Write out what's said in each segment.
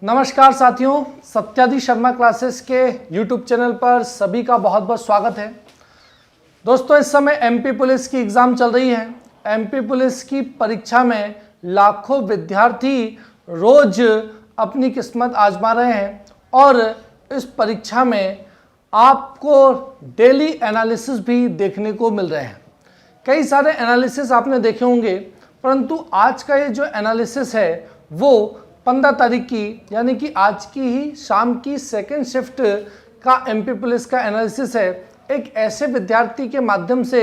नमस्कार साथियों, सत्यादि शर्मा क्लासेस के YouTube चैनल पर सभी का बहुत बहुत स्वागत है। दोस्तों, इस समय एमपी पुलिस की एग्ज़ाम चल रही है। एमपी पुलिस की परीक्षा में लाखों विद्यार्थी रोज अपनी किस्मत आजमा रहे हैं और इस परीक्षा में आपको डेली एनालिसिस भी देखने को मिल रहे हैं। कई सारे एनालिसिस आपने देखे होंगे, परंतु आज का ये जो एनालिसिस है वो 15 तारीख की यानी कि आज की ही शाम की सेकेंड शिफ्ट का एमपी पुलिस का एनालिसिस है। एक ऐसे विद्यार्थी के माध्यम से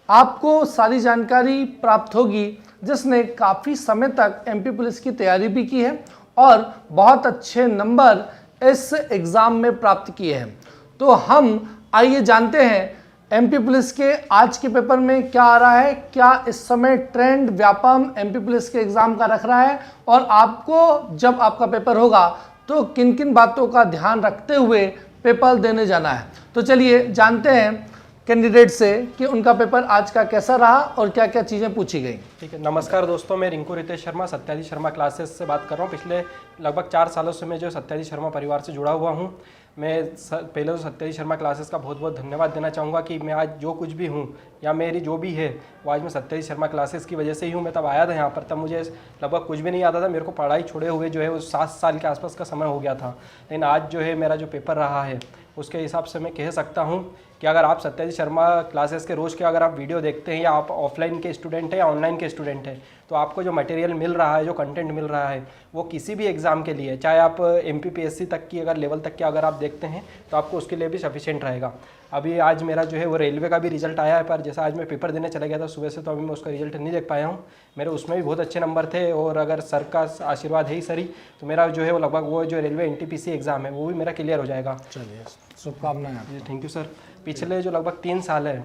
आपको सारी जानकारी प्राप्त होगी जिसने काफ़ी समय तक एमपी पुलिस की तैयारी भी की है और बहुत अच्छे नंबर इस एग्ज़ाम में प्राप्त किए हैं। तो हम आइए जानते हैं एमपी पुलिस के आज के पेपर में क्या आ रहा है, क्या इस समय ट्रेंड व्यापम एमपी पुलिस के एग्ज़ाम का रख रहा है और आपको जब आपका पेपर होगा तो किन किन बातों का ध्यान रखते हुए पेपर देने जाना है। तो चलिए जानते हैं कैंडिडेट से कि उनका पेपर आज का कैसा रहा और क्या क्या चीज़ें पूछी गई। ठीक है, नमस्कार दोस्तों, मैं रिंकू रितेश शर्मा सत्यादि शर्मा क्लासेस से बात कर रहा हूँ। पिछले लगभग 4 सालों से मैं जो सत्यादि शर्मा परिवार से जुड़ा हुआ हूँ। मैं पहले तो सत्यादि शर्मा क्लासेस का बहुत बहुत धन्यवाद देना चाहूँगा कि मैं आज जो कुछ भी हूँ या मेरी जो भी है वो आज मैं सत्यादि शर्मा क्लासेस की वजह से ही हूँ। मैं तब आया था यहाँ पर, तब मुझे लगभग कुछ भी नहीं आता था। मेरे को पढ़ाई छोड़े हुए जो है वो 7 साल के आसपास का समय हो गया था। लेकिन आज जो है मेरा जो पेपर रहा है उसके हिसाब से मैं कह सकता हूँ कि अगर आप सत्यादि शर्मा क्लासेस के रोज़ के अगर आप वीडियो देखते हैं या आप ऑफलाइन के स्टूडेंट हैं या ऑनलाइन के स्टूडेंट हैं, तो आपको जो मटेरियल मिल रहा है, जो कंटेंट मिल रहा है, वो किसी भी एग्ज़ाम के लिए, चाहे आप एमपीपीएससी तक की अगर लेवल तक के अगर आप देखते हैं तो आपको उसके लिए भी सफिशिएंट रहेगा। अभी आज मेरा जो है वो रेलवे का भी रिजल्ट आया है, पर जैसा आज मैं पेपर देने चला गया था सुबह से, तो अभी मैं उसका रिजल्ट नहीं देख पाया हूँ। मेरे उसमें भी बहुत अच्छे नंबर थे और अगर सर का आशीर्वाद है ही सही, तो मेरा जो है वो लगभग वो जो रेलवे एनटीपीसी एग्ज़ाम है वो भी मेरा क्लियर हो जाएगा। चलिए, शुभकामनाएं। Thank you sir. पिछले जो लगभग 3 साल है,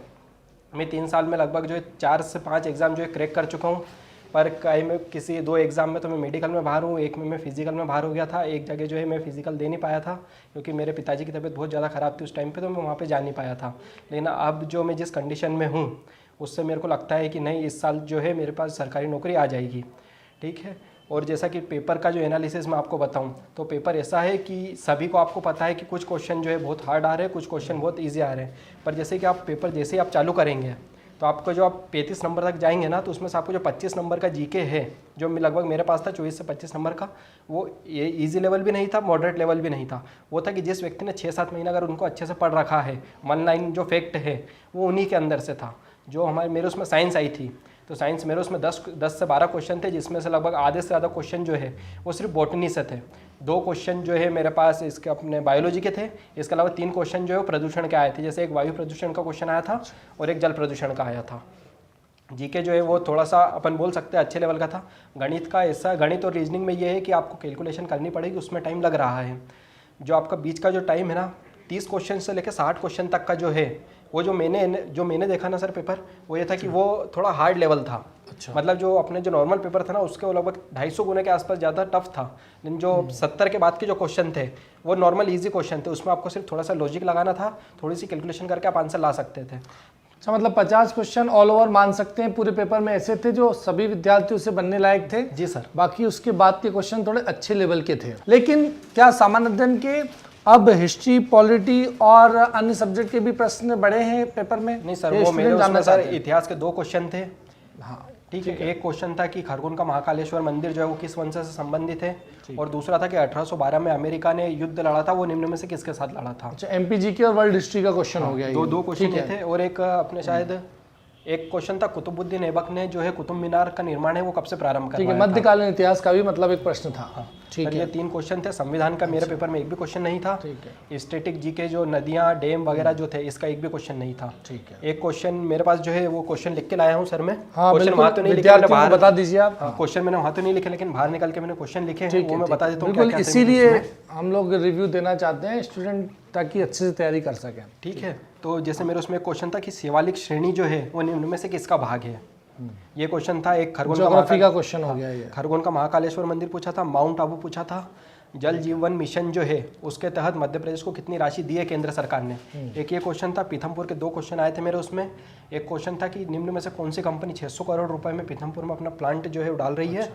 मैं 3 साल में लगभग जो है 4 से 5 एग्ज़ाम जो है क्रैक कर चुका हूँ। पर कहीं में किसी 2 एग्ज़ाम में तो मैं मेडिकल में बाहर हूँ, एक में मैं फिजिकल में बाहर हो गया था। एक जगह जो है मैं फिजिकल दे नहीं पाया था क्योंकि मेरे पिताजी की तबीयत बहुत ज़्यादा ख़राब थी उस टाइम पे, तो मैं वहाँ पे जा नहीं पाया था। लेकिन अब जो मैं जिस कंडीशन में हूँ उससे मेरे को लगता है कि नहीं, इस साल जो है मेरे पास सरकारी नौकरी आ जाएगी। ठीक है। और जैसा कि पेपर का जो एनालिसिस मैं आपको बताऊं, तो पेपर ऐसा है कि सभी को आपको पता है कि कुछ क्वेश्चन जो है बहुत हार्ड आ रहे हैं, कुछ क्वेश्चन बहुत इजी आ रहे हैं। पर जैसे कि आप पेपर जैसे ही आप चालू करेंगे तो आपको जो आप 35 नंबर तक जाएंगे ना, तो उसमें से आपको जो 25 नंबर का जीके है, जो लगभग मेरे पास था 24 से 25 नंबर का, वो ये ईजी लेवल भी नहीं था, मॉडरेट लेवल भी नहीं था। वो था कि जिस व्यक्ति ने 6-7 महीना अगर उनको अच्छे से पढ़ रखा है, 1 लाइन जो फैक्ट है वो उन्हीं के अंदर से था। जो मेरे उसमें साइंस आई थी, तो साइंस मेरे उसमें 10 से 12 क्वेश्चन थे, जिसमें से लगभग आधे से ज़्यादा क्वेश्चन जो है वो सिर्फ बॉटनी से थे। 2 क्वेश्चन जो है मेरे पास इसके अपने बायोलॉजी के थे। इसके अलावा 3 क्वेश्चन जो है वो प्रदूषण के आए थे, जैसे एक वायु प्रदूषण का क्वेश्चन आया था और एक जल प्रदूषण का आया था। जीके जो है वो थोड़ा सा अपन बोल सकते हैं अच्छे लेवल का था। गणित का ऐसा, गणित और रीजनिंग में ये है कि आपको कैलकुलेशन करनी पड़ेगी, उसमें टाइम लग रहा है। जो आपका बीच का जो टाइम है ना, 30 क्वेश्चन से लेकर 60 क्वेश्चन तक का जो है, वो जो मैंने देखा ना सर पेपर, वो ये था कि वो थोड़ा हार्ड लेवल था। अच्छा। मतलब जो अपने जो नॉर्मल पेपर था ना उसके वो लगभग 250 गुने के आसपास ज़्यादा टफ था। लेकिन जो 70 के बाद के जो क्वेश्चन थे वो नॉर्मल इजी क्वेश्चन थे, उसमें आपको सिर्फ थोड़ा सा लॉजिक लगाना था, थोड़ी सी कैलकुलेशन करके आप आंसर ला सकते थे। अच्छा, मतलब 50 क्वेश्चन ऑल ओवर मान सकते हैं पूरे पेपर में ऐसे थे जो सभी विद्यार्थियों से बनने लायक थे। जी सर। बाकी उसके बाद के क्वेश्चन थोड़े अच्छे लेवल के थे। लेकिन क्या सामान्य अध्ययन के अब हिस्ट्री, पॉलिटी और अन्य सब्जेक्ट के भी प्रश्न बड़े हैं पेपर में? नहीं सर, वो मेरे उसमें सर इतिहास के 2 क्वेश्चन थे। हाँ ठीक है। एक क्वेश्चन था कि खरगोन का महाकालेश्वर मंदिर जो है वो किस वंश से संबंधित है, और दूसरा था कि 1812 में अमेरिका ने युद्ध लड़ा था, वो निम्न में से किसके साथ लड़ा था। अच्छा, एमपीजी की और वर्ल्ड हिस्ट्री का क्वेश्चन हो गया। दो क्वेश्चन थे। और एक अपने शायद एक क्वेश्चन था कुतुबुद्दीन ऐबक ने जो है कुतुब मीनार का निर्माण है वो कब से प्रारंभ करवाया। ठीक है, मध्यकालीन इतिहास का भी मतलब एक प्रश्न था। ठीक है, ये 3 क्वेश्चन थे। संविधान का मेरे पेपर में एक भी क्वेश्चन नहीं था। ठीक है। स्टैटिक जीके जो नदियां, डैम वगैरह जो थे, इसका एक भी क्वेश्चन नहीं था। ठीक है। एक क्वेश्चन मेरे पास जो है वो क्वेश्चन लिख के लाया हूँ सर मैं। क्वेश्चन वहाँ तो नहीं लिखे, बाहर बता दीजिए आप। क्वेश्चन मैंने वहाँ तो नहीं लिखे, लेकिन बाहर निकल के मैंने क्वेश्चन लिखे हैं, वो मैं बता देता हूँ। इसीलिए हम लोग रिव्यू देना चाहते हैं स्टूडेंट, ताकि अच्छे से तैयारी कर सकें। ठीक है। तो जैसे मेरे उसमें क्वेश्चन था कि शिवालिक श्रेणी जो है वो निम्न में से किसका भाग है, ये क्वेश्चन था। एक खरगोन का क्वेश्चन हो गया ये। खरगोन का महाकालेश्वर मंदिर पूछा था, माउंट आबू पूछा था, जल जीवन मिशन जो है उसके तहत मध्य प्रदेश को कितनी राशि दी है केंद्र सरकार ने, एक ये क्वेश्चन था। पीथमपुर के 2 क्वेश्चन आए थे मेरे उसमें। एक क्वेश्चन था कि निम्न में से कौन सी कंपनी 600 करोड़ रुपए में पीथमपुर में अपना प्लांट जो है वो डाल रही है।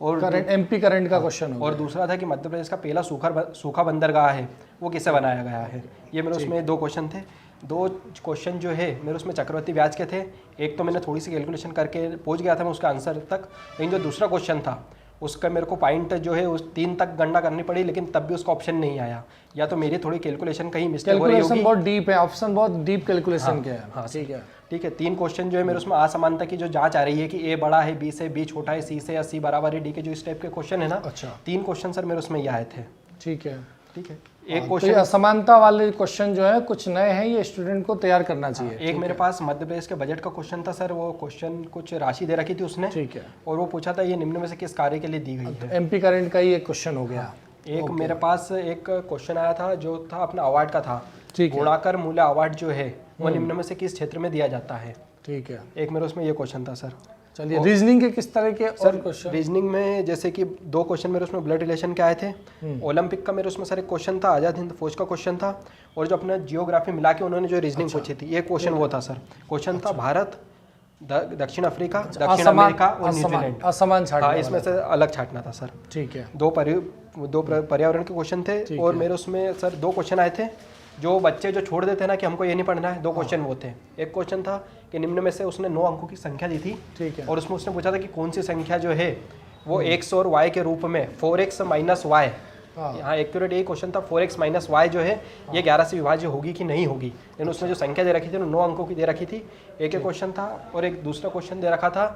और करंट एमपी करंट का क्वेश्चन हो और दूसरा था कि मध्य प्रदेश का पहला सूखा बंदरगाह है वो किसे बनाया गया है। ये मेरे उसमें 2 क्वेश्चन थे। 2 क्वेश्चन जो है मेरे उसमें चक्रवर्ती ब्याज के थे। एक तो मैंने थोड़ी सी कैलकुलेशन करके पहुंच गया था मैं उसका आंसर तक, लेकिन जो दूसरा क्वेश्चन था उसका मेरे को पॉइंट जो है उस 3 तक गणना करनी पड़ी, लेकिन तब भी उसका ऑप्शन नहीं आया। या तो मेरी थोड़ी कैलकुलेशन कहीं मिस्टेक हो रही होगी। कैलकुलेशन बहुत डीप है, ऑप्शन बहुत डीप कैलकुलेशन के है। हाँ ठीक है। ठीक है। 3 क्वेश्चन जो है मेरे उसमें असमानता की जो जांच आ रही है कि ए बड़ा है बी से, बी छोटा है सी से, या सी बराबर है डी के, जो इस टाइप के क्वेश्चन है ना। अच्छा। 3 क्वेश्चन सर मेरे उसमें ये आए थे। ठीक है। ठीक है। एक क्वेश्चन असमानता वाले क्वेश्चन जो है कुछ नए हैं, ये स्टूडेंट को तैयार करना चाहिए। एक मेरे पास मध्य प्रदेश के बजट का क्वेश्चन था सर। वो क्वेश्चन कुछ राशि दे रखी थी उसने। ठीक है। और वो पूछा था ये निम्न में से किस कार्य के लिए दी गई है। एमपी करंट का ही एक क्वेश्चन हो गया। एक मेरे पास एक क्वेश्चन आया था जो था अपना अवार्ड का था। ठीक है। गुणाकर मूल्य अवार्ड जो है वो निम्न में से किस क्षेत्र में दिया जाता है। ठीक है। एक मेरे उसमें ये क्वेश्चन था सर। चलिए, रीजनिंग के किस तरह के और क्वेश्चन? रीजनिंग में जैसे कि 2 क्वेश्चन मेरे उसमें ब्लड रिलेशन के आए थे। ओलंपिक का मेरे उसमें सर एक क्वेश्चन था, आजाद हिंद फौज का क्वेश्चन था, और जो अपना जियोग्राफी मिला के उन्होंने जो रीजनिंग पूछी थी, ये क्वेश्चन वो था सर। क्वेश्चन था भारत, दक्षिण अफ्रीका, दक्षिण अमेरिका और न्यूजीलैंड। असमान छाट। हाँ, इसमें से अलग छाटना था सर। ठीक है। 2 पर्यावरण के क्वेश्चन थे। और मेरे उसमें सर 2 क्वेश्चन आए थे जो बच्चे जो छोड़ देते हैं ना कि हमको ये नहीं पढ़ना है। 2 क्वेश्चन वो थे। एक क्वेश्चन था कि निम्न में से उसने 9 अंकों की संख्या दी थी। ठीक है। और उसमें उसने पूछा था कि कौन सी संख्या जो है वो x और y के रूप में 4x माइनस वाई, यहाँ एक्यूरेट यही क्वेश्चन था, 4x माइनस वाई जो है ये 11 से विभाज्य होगी कि नहीं होगी। लेकिन उसमें जो संख्या दे रखी थी 9 अंकों की दे रखी थी। एक क्वेश्चन था। और एक दूसरा क्वेश्चन दे रखा था,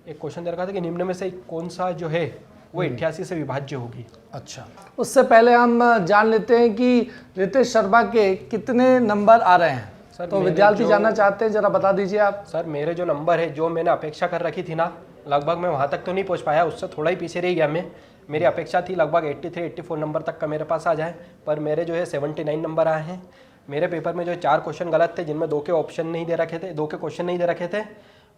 कि निम्न में से कौन सा जो है वो 88 से विभाज्य होगी। अच्छा, उससे पहले हम जान लेते हैं कि रितेश शर्मा के कितने नंबर आ रहे हैं सर। तो विद्यार्थी जानना चाहते हैं, जरा बता दीजिए आप। सर मेरे जो नंबर है, जो मैंने अपेक्षा कर रखी थी ना, लगभग मैं वहाँ तक तो नहीं पहुँच पाया, उससे थोड़ा ही पीछे रह गया मैं। मेरी अपेक्षा थी लगभग 83-84 नंबर तक का मेरे पास आ जाए, पर मेरे जो है 79 नंबर आए हैं। मेरे पेपर में जो 4 क्वेश्चन गलत थे, जिनमें 2 के ऑप्शन नहीं दे रखे थे, 2 के क्वेश्चन नहीं दे रखे थे,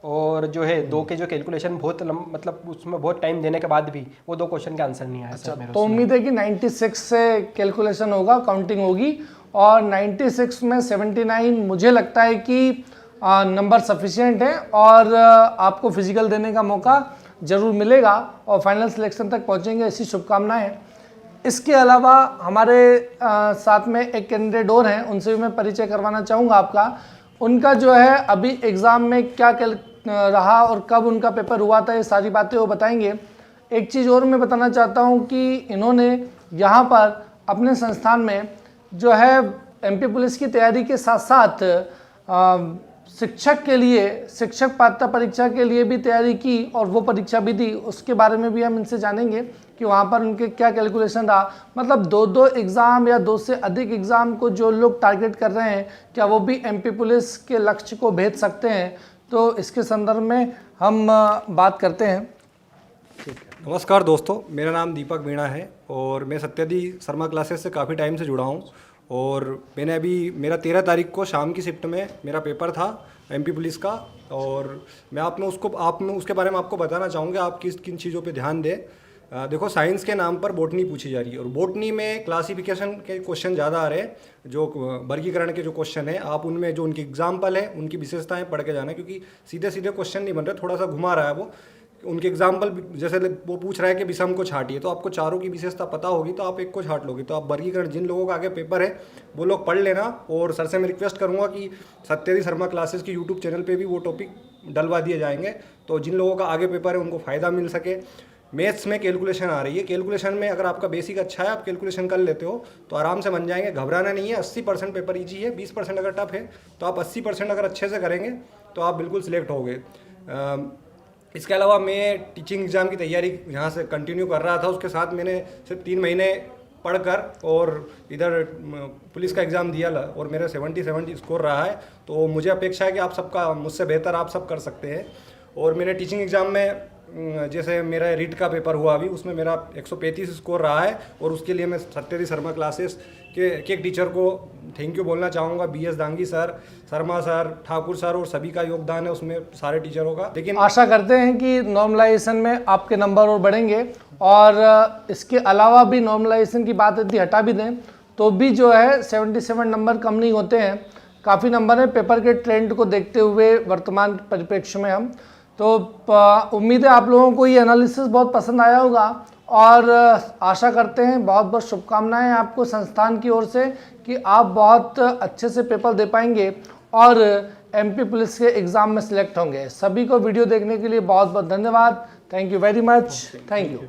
और जो है 2 के जो कैलकुलेशन बहुत मतलब उसमें बहुत टाइम देने के बाद भी वो 2 क्वेश्चन के आंसर नहीं आया। अच्छा, तो उम्मीद है कि 96 से कैलकुलेशन होगा, काउंटिंग होगी, और 96 में 79 मुझे लगता है कि नंबर सफिशिएंट है, और आपको फिजिकल देने का मौका जरूर मिलेगा और फाइनल सिलेक्शन तक पहुंचेंगे, ऐसी शुभकामनाएं। इसके अलावा हमारे साथ में एक कैंडिडेट और हैं, उनसे भी मैं परिचय करवाना चाहूँगा आपका। उनका जो है अभी एग्ज़ाम में क्या रहा और कब उनका पेपर हुआ था, ये सारी बातें वो बताएंगे। एक चीज़ और मैं बताना चाहता हूँ कि इन्होंने यहाँ पर अपने संस्थान में जो है एमपी पुलिस की तैयारी के साथ साथ शिक्षक के लिए, शिक्षक पात्रता परीक्षा के लिए भी तैयारी की और वो परीक्षा भी दी। उसके बारे में भी हम इनसे जानेंगे कि वहाँ पर उनके क्या कैलकुलेशन रहा। मतलब 2 एग्ज़ाम या 2 से अधिक एग्ज़ाम को जो लोग टारगेट कर रहे हैं, क्या वो भी एमपी पुलिस के लक्ष्य को भेद सकते हैं? तो इसके संदर्भ में हम बात करते हैं। ठीक है। नमस्कार दोस्तों, मेरा नाम दीपक मीणा है और मैं सत्यादी शर्मा क्लासेस से काफ़ी टाइम से जुड़ा हूँ। और मैंने अभी मेरा 13 तारीख को शाम की शिफ्ट में मेरा पेपर था एमपी पुलिस का, और मैं उसके बारे में आपको बताना चाहूँगा आप किन चीज़ों पे ध्यान दें। देखो, साइंस के नाम पर बॉटनी पूछी जा रही है, और बॉटनी में क्लासिफिकेशन के क्वेश्चन ज़्यादा आ रहे हैं। जो वर्गीकरण के जो क्वेश्चन हैं, आप उनमें जो उनकी एग्जाम्पल है, उनकी विशेषताएं पढ़ के जाना, क्योंकि सीधे सीधे क्वेश्चन नहीं बन रहे, थोड़ा सा घुमा रहा है वो। उनके एग्जाम्पल जैसे वो पूछ रहा है कि विषम को छाटिए, तो आपको चारों की विशेषता पता होगी तो आप एक को छाट लोगे। तो आप वर्गीकरण, जिन लोगों का आगे पेपर है वो लोग पढ़ लेना। और सर से मैं रिक्वेस्ट करूंगा कि सत्यादी शर्मा क्लासेस की यूट्यूब चैनल पे भी वो टॉपिक डलवा दिए जाएंगे, तो जिन लोगों का आगे पेपर है उनको फ़ायदा मिल सके। मैथ्स में कैलकुलेशन आ रही है, कैलकुलेशन में अगर आपका बेसिक अच्छा है, आप कैलकुलेशन कर लेते हो तो आराम से बन जाएंगे, घबराना नहीं है। 80% पेपर ईजी है, 20% अगर टफ है तो आप 80% अगर अच्छे से करेंगे तो आप बिल्कुल सिलेक्ट होगे। इसके अलावा मैं टीचिंग एग्ज़ाम की तैयारी यहाँ से कंटिन्यू कर रहा था, उसके साथ मैंने सिर्फ 3 महीने पढ़कर और इधर पुलिस का एग्ज़ाम दिया और मेरा 70 स्कोर रहा है। तो मुझे अपेक्षा है कि आप सबका, मुझसे बेहतर आप सब कर सकते हैं। और मैंने टीचिंग एग्ज़ाम में जैसे मेरा रीट का पेपर हुआ अभी, उसमें मेरा 135 स्कोर रहा है, और उसके लिए मैं सत्यादी शर्मा क्लासेस के एक टीचर को थैंक यू बोलना चाहूँगा। BS Dangi sir, Sharma sir, Thakur sir, और सभी का योगदान है उसमें, सारे टीचरों का। लेकिन आशा करते हैं कि नॉर्मलाइजेशन में आपके नंबर और बढ़ेंगे, और इसके अलावा भी नॉर्मलाइजेशन की बात यदि हटा भी दें तो भी जो है 77 नंबर कम नहीं होते हैं, काफ़ी नंबर है पेपर के ट्रेंड को देखते हुए वर्तमान परिप्रेक्ष्य में हम। तो उम्मीद है आप लोगों को ये एनालिसिस बहुत पसंद आया होगा और आशा करते हैं, बहुत बहुत शुभकामनाएं आपको संस्थान की ओर से कि आप बहुत अच्छे से पेपर दे पाएंगे और एमपी पुलिस के एग्ज़ाम में सिलेक्ट होंगे। सभी को वीडियो देखने के लिए बहुत बहुत धन्यवाद। Thank you very much. Thank you.